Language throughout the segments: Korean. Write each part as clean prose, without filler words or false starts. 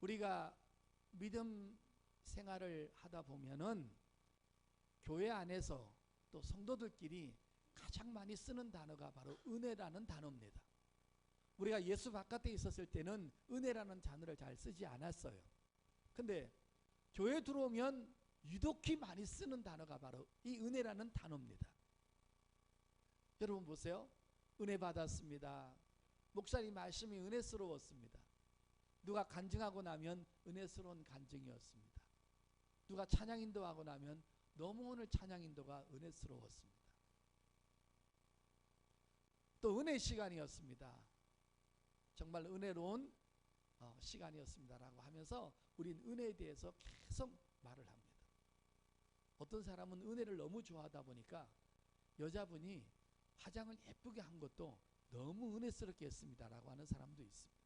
우리가 믿음 생활을 하다 보면은 교회 안에서 또 성도들끼리 가장 많이 쓰는 단어가 바로 은혜라는 단어입니다. 우리가 예수 바깥에 있었을 때는 은혜라는 단어를 잘 쓰지 않았어요. 근데 교회 들어오면 유독히 많이 쓰는 단어가 바로 이 은혜라는 단어입니다. 여러분 보세요. 은혜 받았습니다. 목사님 말씀이 은혜스러웠습니다. 누가 간증하고 나면 은혜스러운 간증이었습니다. 누가 찬양 인도하고 나면 너무 오늘 찬양 인도가 은혜스러웠습니다. 또 은혜 시간이었습니다. 정말 은혜로운 시간이었습니다라고 하면서 우린 은혜에 대해서 계속 말을 합니다. 어떤 사람은 은혜를 너무 좋아하다 보니까 여자분이 화장을 예쁘게 한 것도 너무 은혜스럽게 했습니다라고 하는 사람도 있습니다.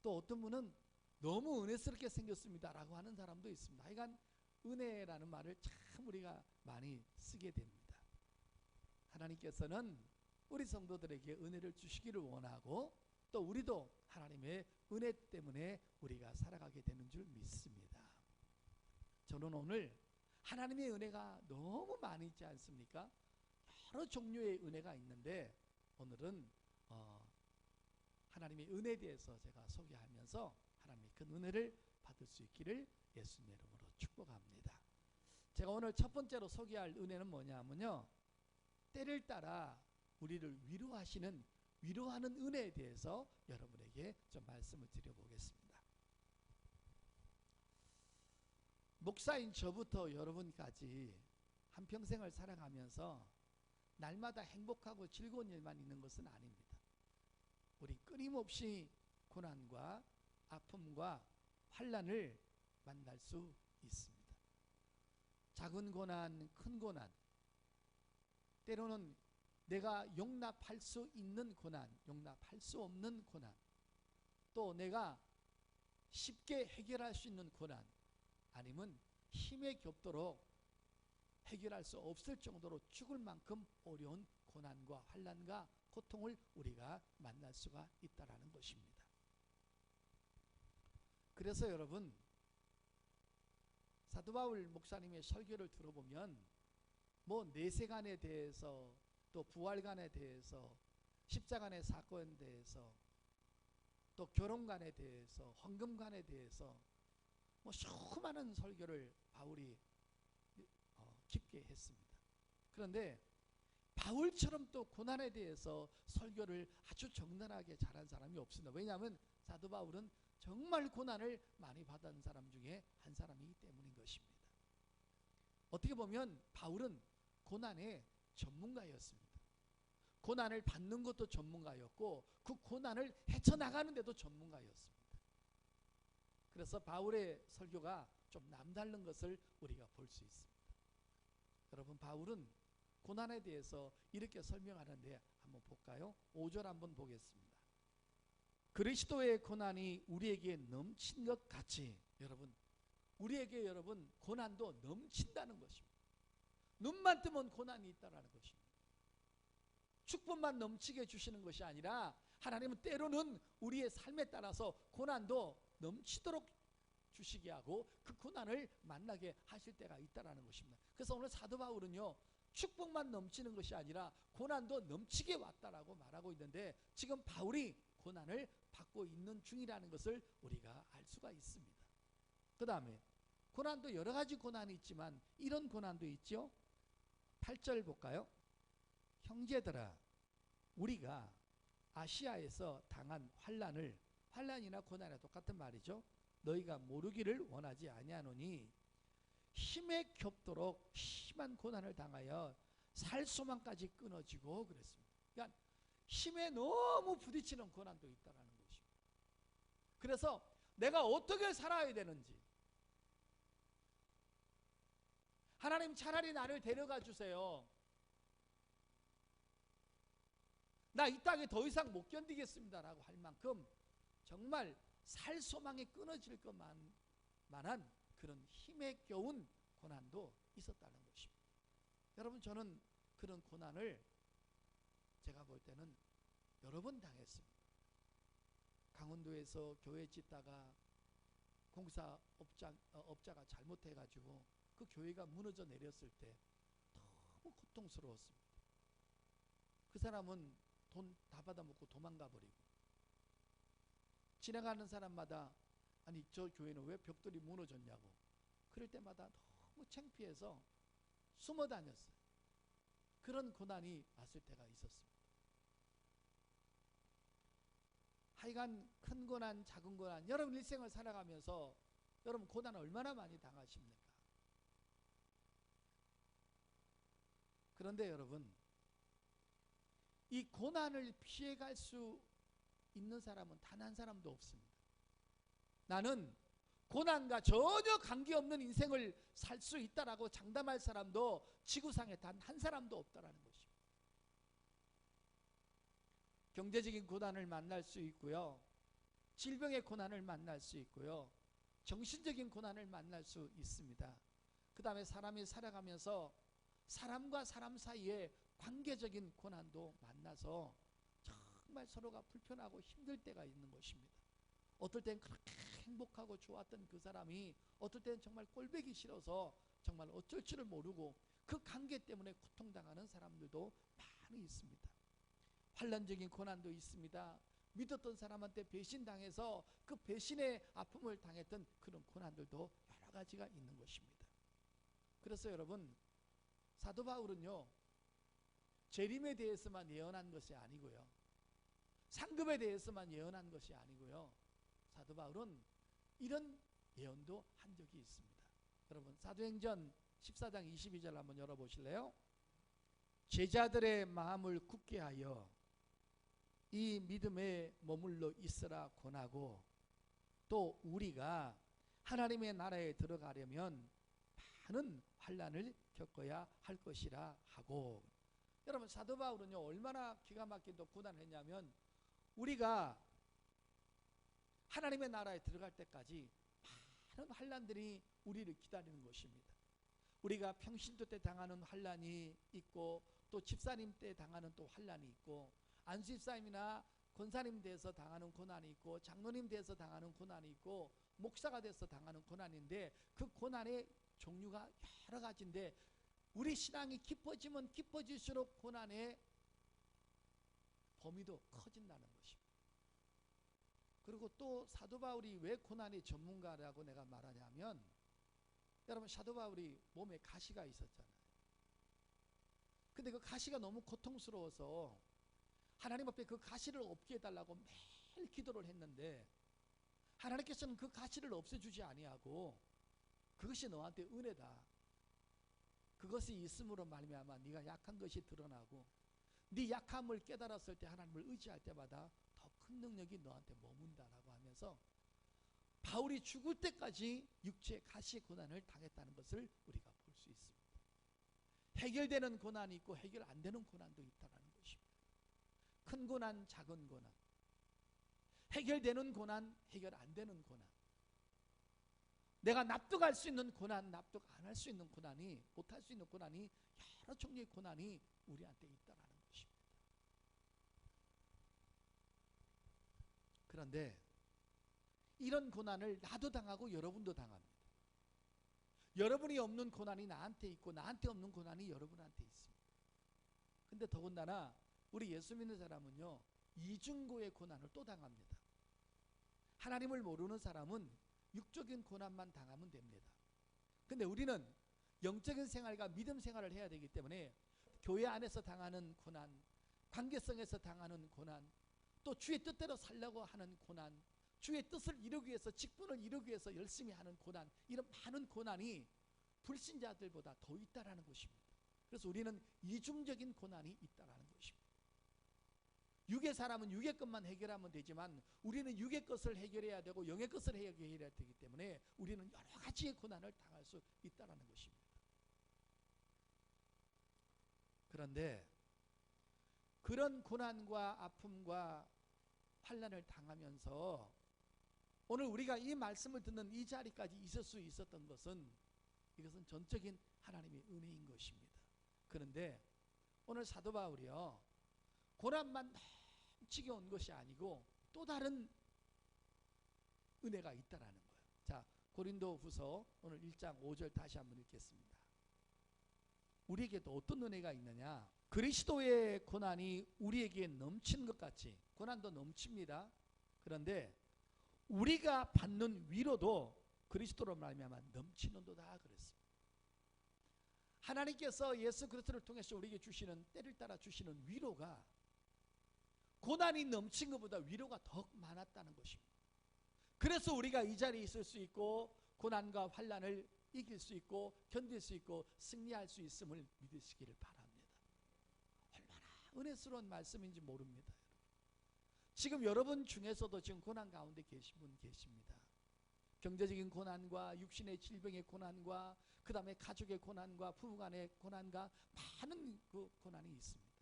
또 어떤 분은 너무 은혜스럽게 생겼습니다라고 하는 사람도 있습니다. 하여간 은혜라는 말을 참 우리가 많이 쓰게 됩니다. 하나님께서는 우리 성도들에게 은혜를 주시기를 원하고 또 우리도 하나님의 은혜 때문에 우리가 살아가게 되는 줄 믿습니다. 저는 오늘 하나님의 은혜가 너무 많이 있지 않습니까? 여러 종류의 은혜가 있는데 오늘은 하나님의 은혜에 대해서 제가 소개하면서 하나님의 큰 은혜를 받을 수 있기를 예수님의 이름으로 축복합니다. 제가 오늘 첫 번째로 소개할 은혜는 뭐냐면요, 때를 따라 우리를 위로하는 은혜에 대해서 여러분에게 좀 말씀을 드려보겠습니다. 목사인 저부터 여러분까지 한평생을 살아가면서 날마다 행복하고 즐거운 일만 있는 것은 아닙니다. 우리 끊임없이 고난과 아픔과 환난을 만날 수 있습니다. 작은 고난, 큰 고난, 때로는 내가 용납할 수 있는 고난, 용납할 수 없는 고난, 또 내가 쉽게 해결할 수 있는 고난, 아니면 힘에 겹도록 해결할 수 없을 정도로 죽을 만큼 어려운 고난과 환난과 고통을 우리가 만날 수가 있다라는 것입니다. 그래서 여러분, 사도 바울 목사님의 설교를 들어보면 뭐 내세관에 대해서 또 부활관에 대해서 십자가의 사건에 대해서 또 결혼관에 대해서 헌금관에 대해서 뭐 수많은 설교를 바울이 깊게 했습니다. 그런데 바울처럼 또 고난에 대해서 설교를 아주 적나라하게 잘한 사람이 없습니다. 왜냐하면 사도 바울은 정말 고난을 많이 받은 사람 중에 한 사람이기 때문인 것입니다. 어떻게 보면 바울은 고난의 전문가였습니다. 고난을 받는 것도 전문가였고 그 고난을 헤쳐나가는 데도 전문가였습니다. 그래서 바울의 설교가 좀 남다른 것을 우리가 볼 수 있습니다. 여러분, 바울은 고난에 대해서 이렇게 설명하는데 한번 볼까요? 5절 한번 보겠습니다. 그리스도의 고난이 우리에게 넘친 것 같이, 여러분, 우리에게 여러분 고난도 넘친다는 것입니다. 눈만 뜨면 고난이 있다는 것입니다. 축복만 넘치게 주시는 것이 아니라 하나님은 때로는 우리의 삶에 따라서 고난도 넘치도록 주시게 하고 그 고난을 만나게 하실 때가 있다는 것입니다. 그래서 오늘 사도 바울은요, 축복만 넘치는 것이 아니라 고난도 넘치게 왔다라고 말하고 있는데 지금 바울이 고난을 받고 있는 중이라는 것을 우리가 알 수가 있습니다. 그 다음에 고난도 여러 가지 고난이 있지만 이런 고난도 있죠. 8절 볼까요? 형제들아, 우리가 아시아에서 당한 환난이나 고난이나 똑같은 말이죠. 너희가 모르기를 원하지 아니하노니 힘에 겹도록 심한 고난을 당하여 살 소망까지 끊어지고 그랬습니다. 그러니까 힘에 너무 부딪히는 고난도 있다는 것입니다. 그래서 내가 어떻게 살아야 되는지, 하나님 차라리 나를 데려가 주세요. 나 이 땅에 더 이상 못 견디겠습니다 라고 할 만큼 정말 살 소망이 끊어질 것만한 그런 힘에 겨운 고난도 있었다는 것입니다. 여러분, 저는 그런 고난을 제가 볼 때는 여러 번 당했습니다. 강원도에서 교회 짓다가 업자가 잘못해가지고 그 교회가 무너져 내렸을 때 너무 고통스러웠습니다. 그 사람은 돈 다 받아먹고 도망가 버리고, 지나가는 사람마다 아니 저 교회는 왜 벽돌이 무너졌냐고 그럴 때마다 너무 창피해서 숨어 다녔어요. 그런 고난이 왔을 때가 있었습니다. 하여간 큰 고난 작은 고난, 여러분 일생을 살아가면서 여러분 고난 얼마나 많이 당하십니까? 그런데 여러분, 이 고난을 피해갈 수 있는 사람은 단 한 사람도 없습니다. 나는 고난과 전혀 관계없는 인생을 살 수 있다라고 장담할 사람도 지구상에 단 한 사람도 없다라는 것입니다. 경제적인 고난을 만날 수 있고요, 질병의 고난을 만날 수 있고요, 정신적인 고난을 만날 수 있습니다. 그 다음에 사람이 살아가면서 사람과 사람 사이에 관계적인 고난도 만나서 정말 서로가 불편하고 힘들 때가 있는 것입니다. 어떨 땐 그렇게 행복하고 좋았던 그 사람이 어떨 땐 정말 꼴보기 싫어서 정말 어쩔 줄을 모르고 그 관계 때문에 고통당하는 사람들도 많이 있습니다. 환난적인 고난도 있습니다. 믿었던 사람한테 배신당해서 그 배신의 아픔을 당했던 그런 고난들도 여러 가지가 있는 것입니다. 그래서 여러분, 사도 바울은요, 재림에 대해서만 예언한 것이 아니고요, 상급에 대해서만 예언한 것이 아니고요, 사도 바울은 이런 예언도 한 적이 있습니다. 여러분, 사도행전 14장 22절 한번 열어보실래요? 제자들의 마음을 굳게 하여 이 믿음에 머물러 있으라 권하고, 또 우리가 하나님의 나라에 들어가려면 많은 환난을 겪어야 할 것이라 하고. 여러분, 사도 바울은요 얼마나 기가 막힌 또 고난했냐면, 우리가 하나님의 나라에 들어갈 때까지 많은 환난들이 우리를 기다리는 것입니다. 우리가 평신도 때 당하는 환난이 있고, 또 집사님 때 당하는 또 환난이 있고, 안수집사님이나 권사님 돼서 당하는 고난이 있고, 장로님 돼서 당하는 고난이 있고, 목사가 돼서 당하는 고난인데, 그 고난의 종류가 여러 가지인데 우리 신앙이 깊어지면 깊어질수록 고난의 범위도 커진다는 것입니다. 그리고 또 사도 바울이 왜 고난의 전문가라고 내가 말하냐면, 여러분, 사도 바울이 몸에 가시가 있었잖아요. 근데 그 가시가 너무 고통스러워서 하나님 앞에 그 가시를 없게 해달라고 매일 기도를 했는데, 하나님께서는 그 가시를 없애주지 아니하고 그것이 너한테 은혜다, 그것이 있음으로 말미암아 네가 약한 것이 드러나고 네 약함을 깨달았을 때 하나님을 의지할 때마다 더 큰 능력이 너한테 머문다라고 하면서 바울이 죽을 때까지 육체의 가시 고난을 당했다는 것을 우리가 볼 수 있습니다. 해결되는 고난이 있고 해결 안 되는 고난도 있다는 것입니다. 큰 고난, 작은 고난, 해결되는 고난, 해결 안 되는 고난, 내가 납득할 수 있는 고난, 납득 안 할 수 있는 고난이, 못할 수 있는 고난이, 여러 종류의 고난이 우리한테 있다는 것입니다. 그런데 이런 고난을 나도 당하고 여러분도 당합니다. 여러분이 없는 고난이 나한테 있고 나한테 없는 고난이 여러분한테 있습니다. 근데 더군다나 우리 예수 믿는 사람은요, 이중고의 고난을 또 당합니다. 하나님을 모르는 사람은 육적인 고난만 당하면 됩니다. 근데 우리는 영적인 생활과 믿음 생활을 해야 되기 때문에 교회 안에서 당하는 고난, 관계성에서 당하는 고난, 또 주의 뜻대로 살려고 하는 고난, 주의 뜻을 이루기 위해서, 직분을 이루기 위해서 열심히 하는 고난, 이런 많은 고난이 불신자들보다 더 있다라는 것입니다. 그래서 우리는 이중적인 고난이 있다라는 것입니다. 육의 사람은 육의 것만 해결하면 되지만 우리는 육의 것을 해결해야 되고 영의 것을 해결해야 되기 때문에 우리는 여러 가지의 고난을 당할 수 있다라는 것입니다. 그런데 그런 고난과 아픔과 환난을 당하면서 오늘 우리가 이 말씀을 듣는 이 자리까지 있을 수 있었던 것은, 이것은 전적인 하나님의 은혜인 것입니다. 그런데 오늘 사도 바울이요, 고난만 넘치게 온 것이 아니고 또 다른 은혜가 있다라는 거예요. 자, 고린도후서 오늘 1장 5절 다시 한번 읽겠습니다. 우리에게도 어떤 은혜가 있느냐? 그리스도의 고난이 우리에게 넘치는 것 같이, 고난도 넘칩니다. 그런데 우리가 받는 위로도 그리스도로 말미암아 넘치는도다 그랬습니다. 하나님께서 예수 그리스도를 통해서 우리에게 주시는, 때를 따라 주시는 위로가 고난이 넘친 것보다 위로가 더 많았다는 것입니다. 그래서 우리가 이 자리에 있을 수 있고 고난과 환난을 이길 수 있고 견딜 수 있고 승리할 수 있음을 믿으시기를 바랍니다. 얼마나 은혜스러운 말씀인지 모릅니다. 지금 여러분 중에서도 지금 고난 가운데 계신 분 계십니다. 경제적인 고난과 육신의 질병의 고난과 그 다음에 가족의 고난과 부부간의 고난과 많은 그 고난이 있습니다.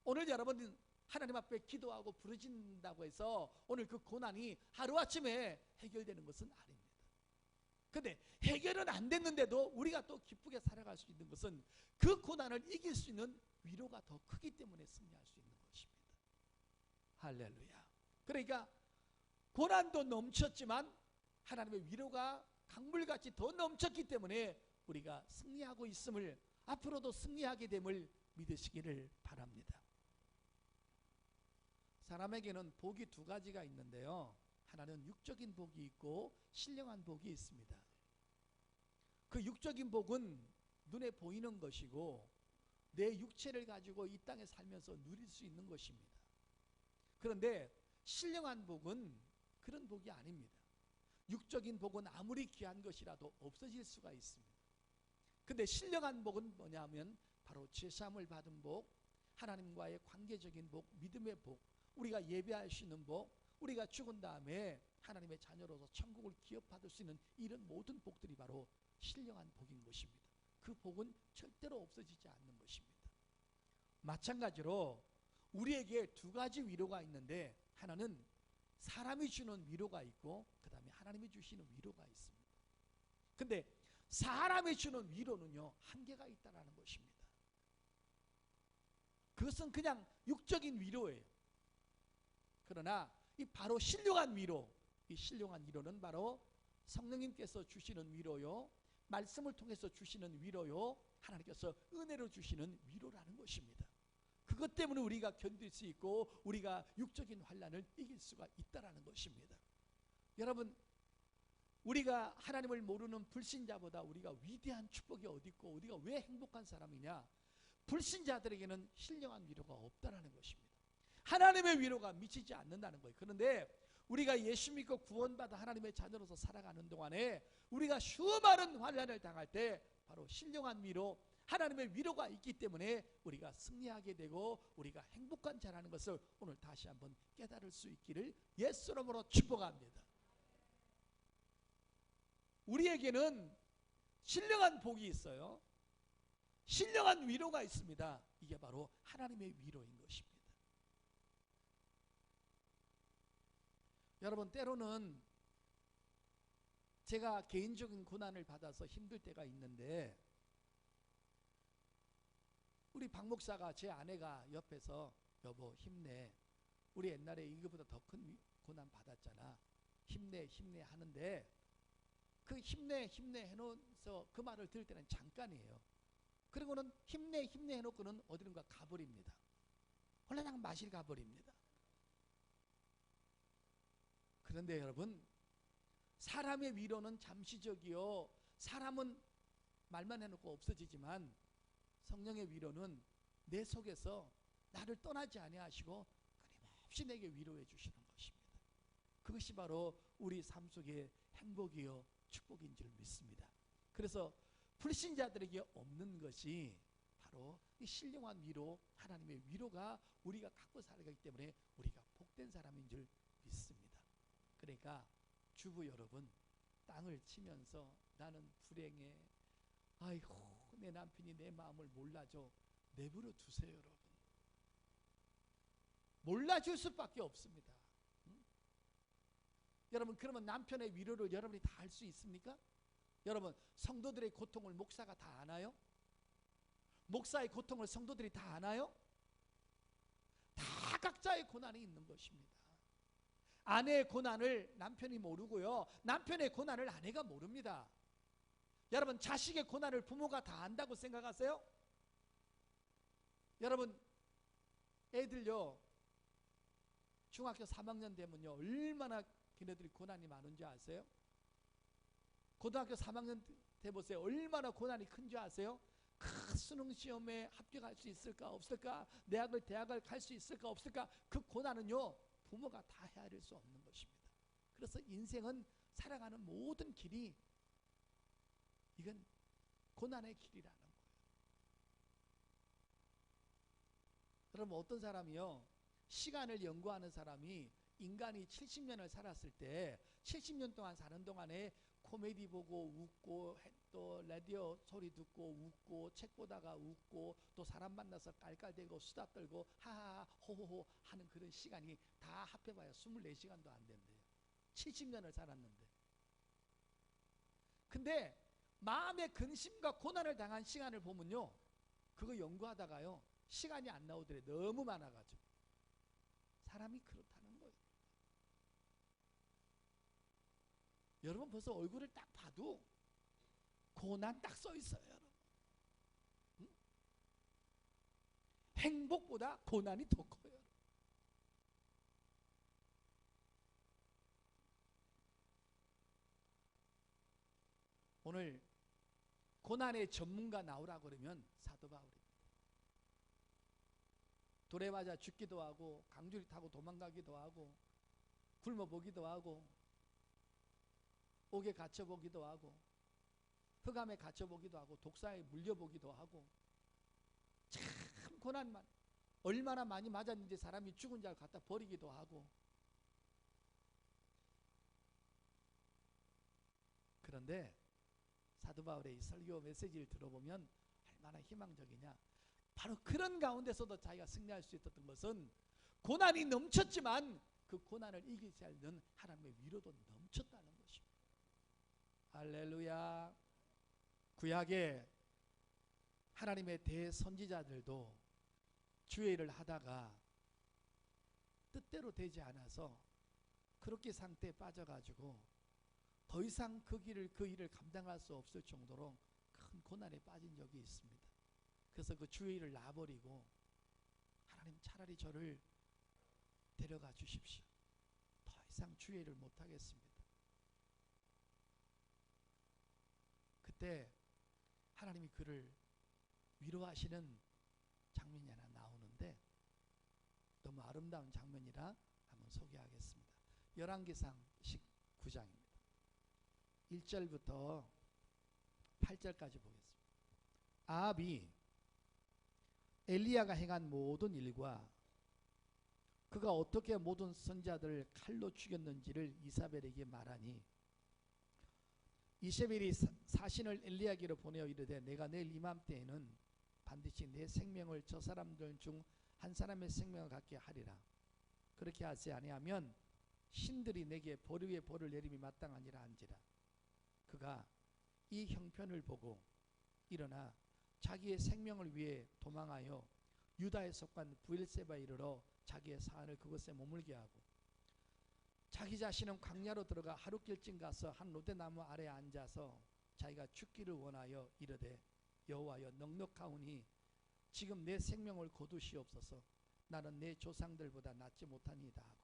오늘 여러분 하나님 앞에 기도하고 부르짖는다고 해서 오늘 그 고난이 하루아침에 해결되는 것은 아닙니다. 그런데 해결은 안 됐는데도 우리가 또 기쁘게 살아갈 수 있는 것은 그 고난을 이길 수 있는 위로가 더 크기 때문에 승리할 수 있는 것입니다. 할렐루야. 그러니까 고난도 넘쳤지만 하나님의 위로가 강물같이 더 넘쳤기 때문에 우리가 승리하고 있음을, 앞으로도 승리하게 됨을 믿으시기를 바랍니다. 사람에게는 복이 두 가지가 있는데요, 하나는 육적인 복이 있고 신령한 복이 있습니다. 그 육적인 복은 눈에 보이는 것이고 내 육체를 가지고 이 땅에 살면서 누릴 수 있는 것입니다. 그런데 신령한 복은 그런 복이 아닙니다. 육적인 복은 아무리 귀한 것이라도 없어질 수가 있습니다. 근데 신령한 복은 뭐냐면 바로 죄사함을 받은 복, 하나님과의 관계적인 복, 믿음의 복, 우리가 예배할 수 있는 복, 우리가 죽은 다음에 하나님의 자녀로서 천국을 기업받을 수 있는 이런 모든 복들이 바로 신령한 복인 것입니다. 그 복은 절대로 없어지지 않는 것입니다. 마찬가지로 우리에게 두 가지 위로가 있는데, 하나는 사람이 주는 위로가 있고 그 다음에 하나님이 주시는 위로가 있습니다. 근데 사람이 주는 위로는요, 한계가 있다는 것입니다. 그것은 그냥 육적인 위로예요. 그러나 이 바로 신령한 위로, 이 신령한 위로는 바로 성령님께서 주시는 위로요, 말씀을 통해서 주시는 위로요, 하나님께서 은혜로 주시는 위로라는 것입니다. 그것 때문에 우리가 견딜 수 있고 우리가 육적인 환난을 이길 수가 있다는 것입니다. 여러분, 우리가 하나님을 모르는 불신자보다 우리가 위대한 축복이 어디 있고 우리가 왜 행복한 사람이냐? 불신자들에게는 신령한 위로가 없다는 것입니다. 하나님의 위로가 미치지 않는다는 거예요. 그런데 우리가 예수 믿고 구원받아 하나님의 자녀로서 살아가는 동안에 우리가 수많은 환난을 당할 때 바로 신령한 위로, 하나님의 위로가 있기 때문에 우리가 승리하게 되고 우리가 행복한 자라는 것을 오늘 다시 한번 깨달을 수 있기를 예수 이름으로 축복합니다. 우리에게는 신령한 복이 있어요. 신령한 위로가 있습니다. 이게 바로 하나님의 위로인 것입니다. 여러분, 때로는 제가 개인적인 고난을 받아서 힘들 때가 있는데 우리 박 목사가, 제 아내가 옆에서 여보 힘내, 우리 옛날에 이거보다 더 큰 고난 받았잖아, 힘내 힘내 하는데 그 힘내 힘내 해놓으면서 그 말을 들을 때는 잠깐이에요. 그리고는 힘내 힘내 해놓고는 어디론가 가버립니다. 홀라당 마실 가버립니다. 그런데 여러분, 사람의 위로는 잠시적이요, 사람은 말만 해놓고 없어지지만 성령의 위로는 내 속에서 나를 떠나지 아니하시고 끊임없이 내게 위로해 주시는 것입니다. 그것이 바로 우리 삶 속의 행복이요 축복인 줄 믿습니다. 그래서 불신자들에게 없는 것이 바로 이 신령한 위로, 하나님의 위로가 우리가 갖고 살아가기 때문에 우리가 복된 사람인 줄 믿습니다. 그러니까 주부 여러분, 땅을 치면서 나는 불행해, 아이고 내 남편이 내 마음을 몰라줘, 내버려 두세요. 여러분, 몰라줄 수밖에 없습니다. 여러분, 그러면 남편의 위로를 여러분이 다 할 수 있습니까? 여러분, 성도들의 고통을 목사가 다 아나요? 목사의 고통을 성도들이 다 아나요? 다 각자의 고난이 있는 것입니다. 아내의 고난을 남편이 모르고요, 남편의 고난을 아내가 모릅니다. 여러분, 자식의 고난을 부모가 다 안다고 생각하세요? 여러분, 애들요 중학교 3학년 되면요 얼마나 걔네들이 고난이 많은 줄 아세요? 고등학교 3학년 돼보세요. 얼마나 고난이 큰 줄 아세요? 수능 시험에 합격할 수 있을까 없을까, 대학을 갈 수 있을까 없을까, 그 고난은요 부모가 다 헤아릴 수 없는 것입니다. 그래서 인생은 살아가는 모든 길이 이건 고난의 길이라는 거예요. 여러분, 어떤 사람이요 시간을 연구하는 사람이 인간이 70년을 살았을 때 70년 동안 사는 동안에 코미디 보고 웃고, 또 라디오 소리 듣고 웃고, 책 보다가 웃고, 또 사람 만나서 깔깔대고 수다 떨고 하하하 호호호 하는 그런 시간이 다 합해봐야 24시간도 안 된대요. 70년을 살았는데. 근데 마음의 근심과 고난을 당한 시간을 보면요 그거 연구하다가요 시간이 안 나오더래. 너무 많아가지고. 사람이 그렇다는 거예요. 여러분, 벌써 얼굴을 딱 봐도 고난 딱 써 있어요, 여러분. 응? 행복보다 고난이 더 커요. 오늘 고난의 전문가 나오라 그러면 사도 바울입니다. 돌에 맞아 죽기도 하고, 강줄이 타고 도망가기도 하고, 굶어보기도 하고, 옥에 갇혀보기도 하고, 흑암에 갇혀보기도 하고, 독사에 물려보기도 하고, 참 고난만, 얼마나 많이 맞았는지 사람이 죽은 자를 갖다 버리기도 하고. 그런데 사도 바울의 이 설교 메시지를 들어보면 얼마나 희망적이냐. 바로 그런 가운데서도 자기가 승리할 수 있었던 것은 고난이 넘쳤지만 그 고난을 이기지 않는 하나님의 위로도 넘쳤다는 것입니다. 할렐루야. 구약에 하나님의 대선지자들도 주의 일을 하다가 뜻대로 되지 않아서 그렇게 상태에 빠져가지고 더 이상 그 일을 감당할 수 없을 정도로 큰 고난에 빠진 적이 있습니다. 그래서 그 주의 일을 놔버리고 하나님 차라리 저를 데려가 주십시오. 더 이상 주의 일을 못하겠습니다. 그때 하나님이 그를 위로하시는 장면이 하나 나오는데 너무 아름다운 장면이라 한번 소개하겠습니다. 열왕기상 19장입니다. 1절부터 8절까지 보겠습니다. 아합이 엘리야가 행한 모든 일과 그가 어떻게 모든 선지자들을 칼로 죽였는지를 이사벨에게 말하니 이세벨이 사신을 엘리야에게로 보내어 이르되 내가 내일 이맘때에는 반드시 내 생명을 저 사람들 중 한 사람의 생명을 갖게 하리라. 그렇게 하지 아니하면 신들이 내게 벌 위에 벌을 내림이 마땅하니라 한지라. 그가 이 형편을 보고 일어나 자기의 생명을 위해 도망하여 유다에 속한 브엘세바에 이르러 자기의 사안을 그곳에 머물게 하고 자기 자신은 광야로 들어가 하룻길쯤 가서 한 로대나무 아래에 앉아서 자기가 죽기를 원하여 이르되 여호와여 넉넉하오니 지금 내 생명을 거두시옵소서. 나는 내 조상들보다 낫지 못하니이다 하고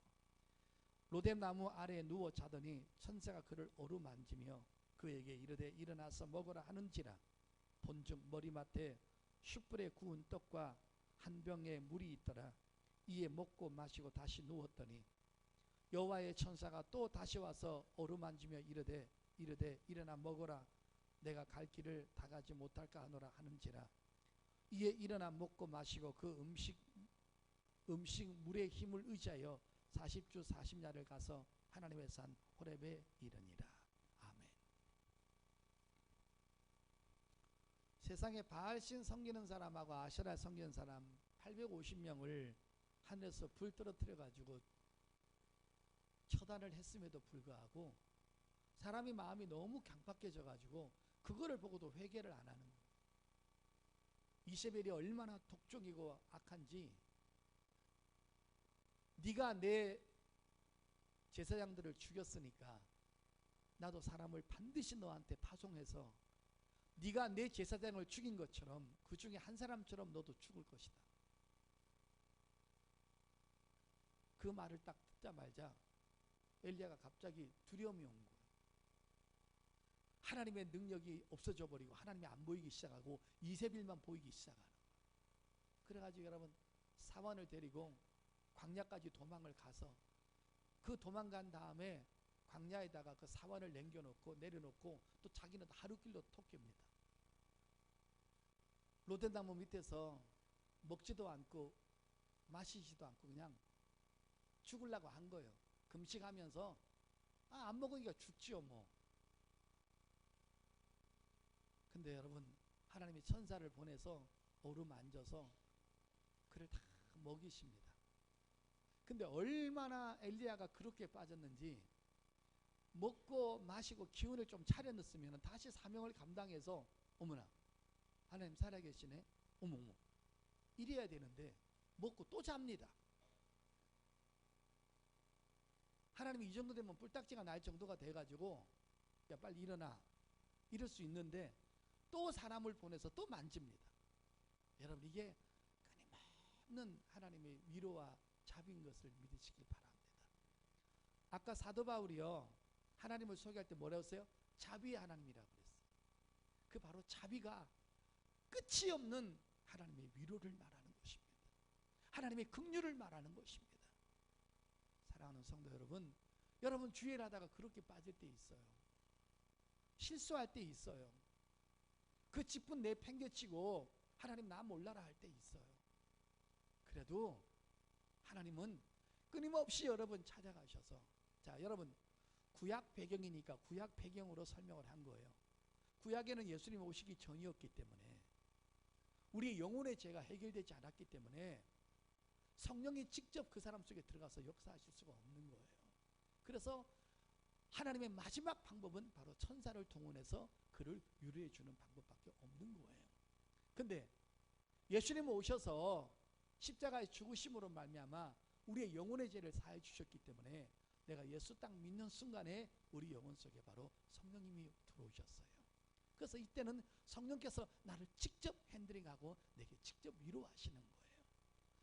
로뎀나무 아래에 누워 자더니 천사가 그를 어루만지며 그에게 이르되 일어나서 먹으라 하는지라. 본즉 머리맡에 숯불에 구운 떡과 한 병에 물이 있더라. 이에 먹고 마시고 다시 누웠더니 여호와의 천사가 또 다시 와서 어루만지며 이르되 일어나 먹어라. 내가 갈 길을 다 가지 못할까 하노라 하는지라. 이에 일어나 먹고 마시고 그 음식 물의 힘을 의지하여 40주 40야를 가서 하나님의 산 호렙에 이르니라. 아멘. 세상에 바알신 섬기는 사람하고 아세라 섬기는 사람 850명을 하늘에서 불 떨어뜨려 가지고 처단을 했음에도 불구하고 사람이 마음이 너무 강팍해져 가지고 그거를 보고도 회개를 안 하는 거예요. 이세벨이 얼마나 독종이고 악한지 네가 내 제사장들을 죽였으니까 나도 사람을 반드시 너한테 파송해서 네가 내 제사장을 죽인 것처럼 그 중에 한 사람처럼 너도 죽을 것이다. 그 말을 딱 듣자마자 엘리야가 갑자기 두려움이 온 거예요. 하나님의 능력이 없어져 버리고 하나님이 안 보이기 시작하고 이세벨만 보이기 시작하는 거예요. 그래가지고 여러분 사환을 데리고 광야까지 도망을 가서 그 도망간 다음에 광야에다가 그 사환을 남겨놓고 내려놓고 또 자기는 하루 길로 토끼입니다. 로덴나무 밑에서 먹지도 않고 마시지도 않고 그냥 죽으려고 한 거예요. 금식하면서 안 먹으니까 죽지요 뭐. 근데 여러분 하나님이 천사를 보내서 어루만져서 그를 다 먹이십니다. 근데 얼마나 엘리야가 그렇게 빠졌는지 먹고 마시고 기운을 좀 차려넣었으면 다시 사명을 감당해서 어머나 하나님 살아계시네 어머머 이래야 되는데 먹고 또 잡니다. 하나님이 이 정도 되면 뿔딱지가 날 정도가 돼가지고 야 빨리 일어나 이럴 수 있는데 또 사람을 보내서 또 만집니다. 여러분 이게 끊임없는 하나님의 위로와 자비인 것을 믿으시길 바랍니다. 아까 사도 바울이요 하나님을 소개할 때 뭐라고 했어요? 자비의 하나님이라고 그랬어요. 그 바로 자비가 끝이 없는 하나님의 위로를 말하는 것입니다. 하나님의 긍휼을 말하는 것입니다. 사랑하는 성도 여러분, 여러분 주일 하다가 그렇게 빠질 때 있어요. 실수할 때 있어요. 그 직분 내팽개치고 하나님 나 몰라라 할 때 있어요. 그래도 하나님은 끊임없이 여러분 찾아가셔서 자 여러분 구약 배경이니까 구약 배경으로 설명을 한 거예요. 구약에는 예수님 오시기 전이었기 때문에 우리 영혼의 죄가 해결되지 않았기 때문에 성령이 직접 그 사람 속에 들어가서 역사하실 수가 없는 거예요. 그래서 하나님의 마지막 방법은 바로 천사를 동원해서 그를 위로해 주는 방법밖에 없는 거예요. 근데 예수님 오셔서 십자가의 죽으심으로 말미암아 우리의 영혼의 죄를 사해 주셨기 때문에 내가 예수 딱 믿는 순간에 우리 영혼 속에 바로 성령님이 들어오셨어요. 그래서 이때는 성령께서 나를 직접 핸들링하고 내게 직접 위로하시는 거예요.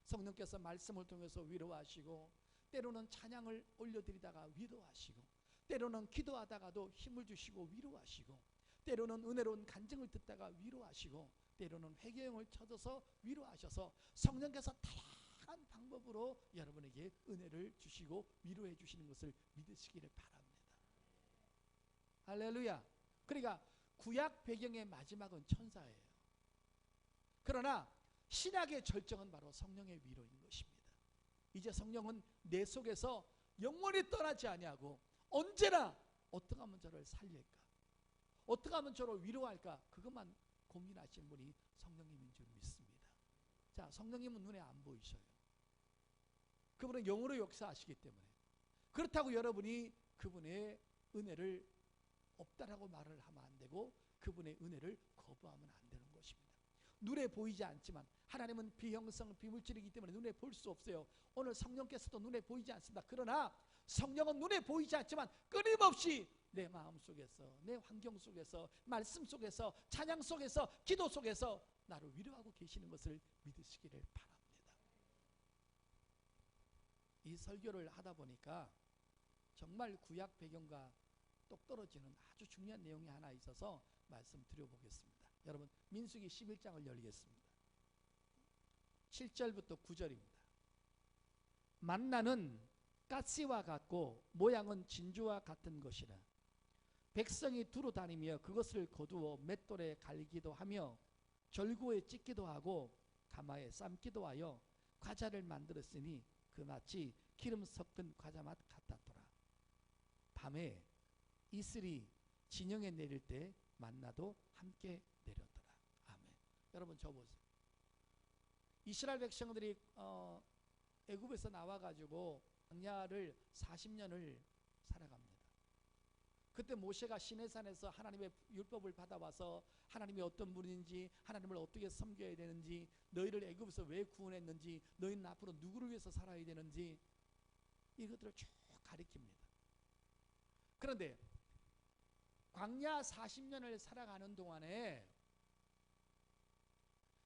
성령께서 말씀을 통해서 위로하시고 때로는 찬양을 올려드리다가 위로하시고 때로는 기도하다가도 힘을 주시고 위로하시고 때로는 은혜로운 간증을 듣다가 위로하시고 때로는 회개형을 쳐줘서 위로하셔서 성령께서 다양한 방법으로 여러분에게 은혜를 주시고 위로해 주시는 것을 믿으시기를 바랍니다. 할렐루야. 그러니까 구약 배경의 마지막은 천사예요. 그러나 신약의 절정은 바로 성령의 위로인 것입니다. 이제 성령은 내 속에서 영원히 떠나지 아니하고 언제나 어떻게 하면 저를 살릴까? 어떻게 하면 저를 위로할까? 그것만 고민하시는 분이 성령님인 줄 믿습니다. 자, 성령님은 눈에 안 보이셔요. 그분은 영으로 역사하시기 때문에 그렇다고 여러분이 그분의 은혜를 없다라고 말을 하면 안 되고 그분의 은혜를 거부하면 안 되는 것입니다. 눈에 보이지 않지만 하나님은 비형성 비물질이기 때문에 눈에 볼 수 없어요. 오늘 성령께서도 눈에 보이지 않습니다. 그러나 성령은 눈에 보이지 않지만 끊임없이 내 마음 속에서 내 환경 속에서 말씀 속에서 찬양 속에서 기도 속에서 나를 위로하고 계시는 것을 믿으시기를 바랍니다. 이 설교를 하다 보니까 정말 구약 배경과 똑 떨어지는 아주 중요한 내용이 하나 있어서 말씀드려보겠습니다. 여러분 민수기 11장을 열겠습니다. 7절부터 9절입니다. 만나는 가시와 같고 모양은 진주와 같은 것이라 백성이 두루 다니며 그것을 거두어 맷돌에 갈기도 하며 절구에 찢기도 하고 가마에 삶기도 하여 과자를 만들었으니 그 마치 기름 섞은 과자 맛 같았더라. 밤에 이슬이 진영에 내릴 때 만나도 함께 내렸더라. 아멘. 여러분 저 보세요. 이스라엘 백성들이 애굽에서 나와가지고 광야를 40년을 살아갑니다. 그때 모세가 시내산에서 하나님의 율법을 받아와서 하나님이 어떤 분인지 하나님을 어떻게 섬겨야 되는지 너희를 애굽에서 왜 구원했는지 너희는 앞으로 누구를 위해서 살아야 되는지 이것들을 쭉 가리킵니다. 그런데 광야 40년을 살아가는 동안에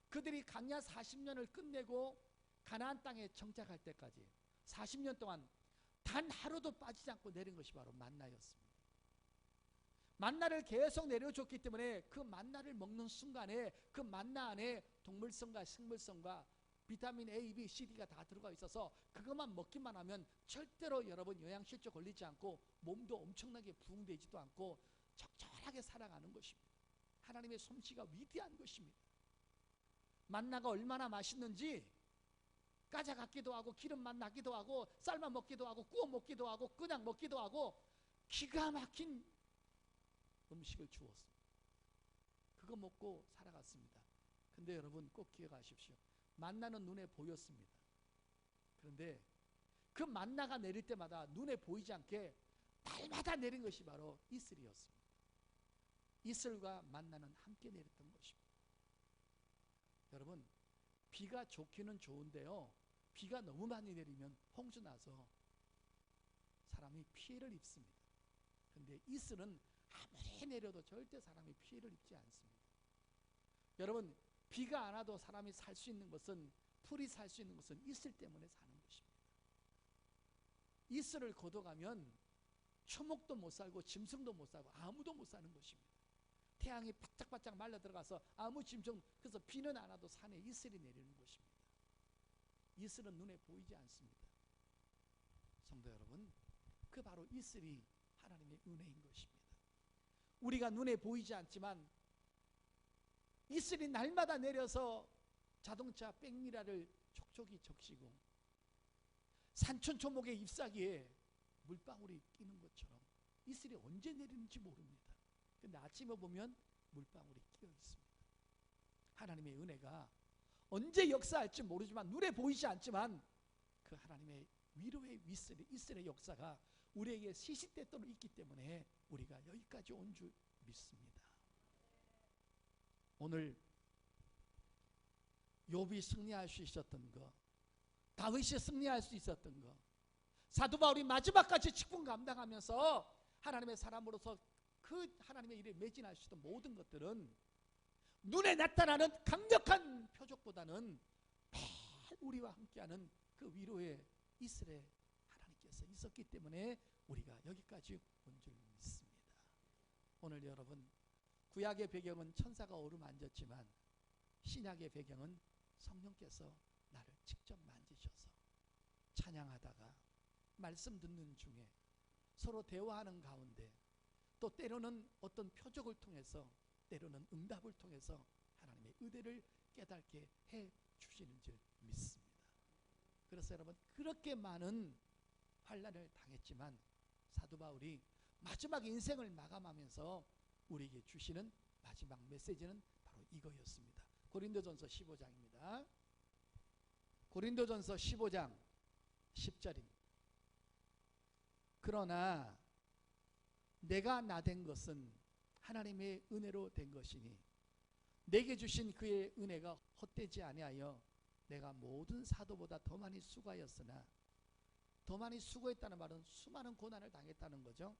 그들이 광야 40년을 끝내고 가나안 땅에 정착할 때까지 40년 동안 단 하루도 빠지지 않고 내린 것이 바로 만나였습니다. 만나를 계속 내려줬기 때문에 그 만나를 먹는 순간에 그 만나 안에 동물성과 식물성과 비타민 A, B, C, D가 다 들어가 있어서 그것만 먹기만 하면 절대로 여러분 영양실조 걸리지 않고 몸도 엄청나게 부흥되지도 않고 적절하게 살아가는 것입니다. 하나님의 솜씨가 위대한 것입니다. 만나가 얼마나 맛있는지 까자 같기도 하고 기름맛 나기도 하고 삶아 먹기도 하고 구워 먹기도 하고 그냥 먹기도 하고 기가 막힌 음식을 주었습니다. 그거 먹고 살아갔습니다. 근데 여러분 꼭 기억하십시오. 만나는 눈에 보였습니다. 그런데 그 만나가 내릴 때마다 눈에 보이지 않게 날마다 내린 것이 바로 이슬이었습니다. 이슬과 만나는 함께 내렸던 것입니다. 여러분 비가 좋기는 좋은데요, 비가 너무 많이 내리면 홍수 나서 사람이 피해를 입습니다. 그런데 이슬은 아무리 내려도 절대 사람이 피해를 입지 않습니다. 여러분 비가 안 와도 사람이 살 수 있는 것은, 풀이 살 수 있는 것은 이슬 때문에 사는 것입니다. 이슬을 걷어가면 초목도 못 살고 짐승도 못 살고 아무도 못 사는 것입니다. 태양이 바짝바짝 말라 들어가서 아무 짐승, 그래서 비는 안 와도 산에 이슬이 내리는 것입니다. 이슬은 눈에 보이지 않습니다. 성도 여러분, 그 바로 이슬이 하나님의 은혜인 것입니다. 우리가 눈에 보이지 않지만 이슬이 날마다 내려서 자동차 백미라를 촉촉이 적시고 산천초목의 잎사귀에 물방울이 끼는 것처럼 이슬이 언제 내리는지 모릅니다. 근데 아침에 보면 물방울이 끼어 있습니다. 하나님의 은혜가 언제 역사할지 모르지만, 눈에 보이지 않지만 그 하나님의 위로의 이슬의 역사가 우리에게 시시때때로 있기 때문에 우리가 여기까지 온 줄 믿습니다. 오늘 욥이 승리할 수 있었던 것, 다윗이 승리할 수 있었던 것, 사도 바울이 마지막까지 직분 감당하면서 하나님의 사람으로서 그 하나님의 일에 매진할 수 있던 모든 것들은 눈에 나타나는 강력한 표적보다는 매일 우리와 함께하는 그 위로의 이슬에 하나님께서 있었기 때문에 우리가 여기까지 온 줄 믿습니다. 오늘 여러분, 구약의 배경은 천사가 어루만졌지만 신약의 배경은 성령께서 나를 직접 만지셔서 찬양하다가 말씀 듣는 중에 서로 대화하는 가운데 또 때로는 어떤 표적을 통해서, 때로는 응답을 통해서 하나님의 의대를 깨닫게 해 주시는 줄 믿습니다. 그래서 여러분, 그렇게 많은 환난을 당했지만 사도 바울이 마지막 인생을 마감하면서 우리에게 주시는 마지막 메시지는 바로 이거였습니다. 고린도전서 15장입니다. 고린도전서 15장 10절입니다. 그러나 내가 나된 것은 하나님의 은혜로 된 것이니 내게 주신 그의 은혜가 헛되지 아니하여 내가 모든 사도보다 더 많이 수고하였으나, 더 많이 수고했다는 말은 수많은 고난을 당했다는 거죠.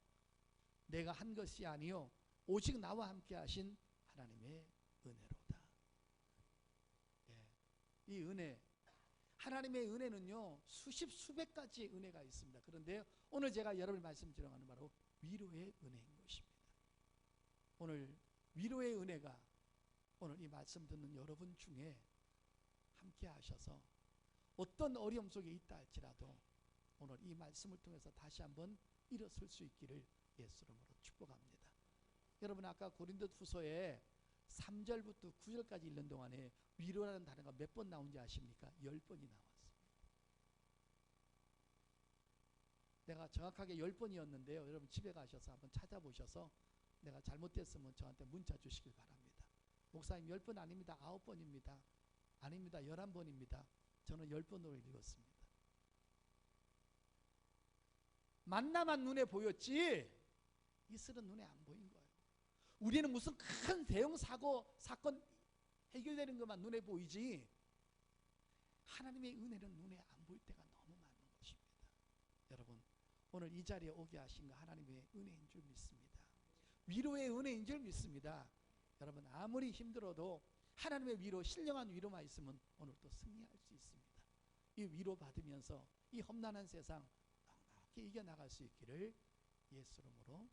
내가 한 것이 아니요 오직 나와 함께 하신 하나님의 은혜로다. 예. 이 은혜, 하나님의 은혜는요 수십 수백 가지 은혜가 있습니다. 그런데 오늘 제가 여러분을 말씀드리는 것은 바로 위로의 은혜인 것입니다. 오늘 위로의 은혜가 오늘 이 말씀 듣는 여러분 중에 함께 하셔서 어떤 어려움 속에 있다 할지라도 오늘 이 말씀을 통해서 다시 한번 일어설 수 있기를 예수 이름으로 축복합니다. 여러분, 아까 고린도후서에 3절부터 9절까지 읽는 동안에 위로라는 단어가 몇 번 나온지 아십니까? 10번이 나왔습니다. 내가 정확하게 10번이었는데요. 여러분 집에 가셔서 한번 찾아보셔서 내가 잘못됐으면 저한테 문자 주시길 바랍니다. 목사님 10번 아닙니다. 9번입니다. 아닙니다. 11번입니다. 저는 10번으로 읽었습니다. 만나만 눈에 보였지 이슬은 눈에 안 보인 거예요. 우리는 무슨 큰 대형 사건 해결되는 것만 눈에 보이지 하나님의 은혜는 눈에 안 보일 때가 너무 많은 것입니다. 여러분, 오늘 이 자리에 오게 하신 거 하나님의 은혜인 줄 믿습니다. 위로의 은혜인 줄 믿습니다. 여러분 아무리 힘들어도 하나님의 위로, 신령한 위로만 있으면 오늘 또 승리할 수 있습니다. 이 위로 받으면서 이 험난한 세상 넉넉히 이겨나갈 수 있기를 예수 이름으로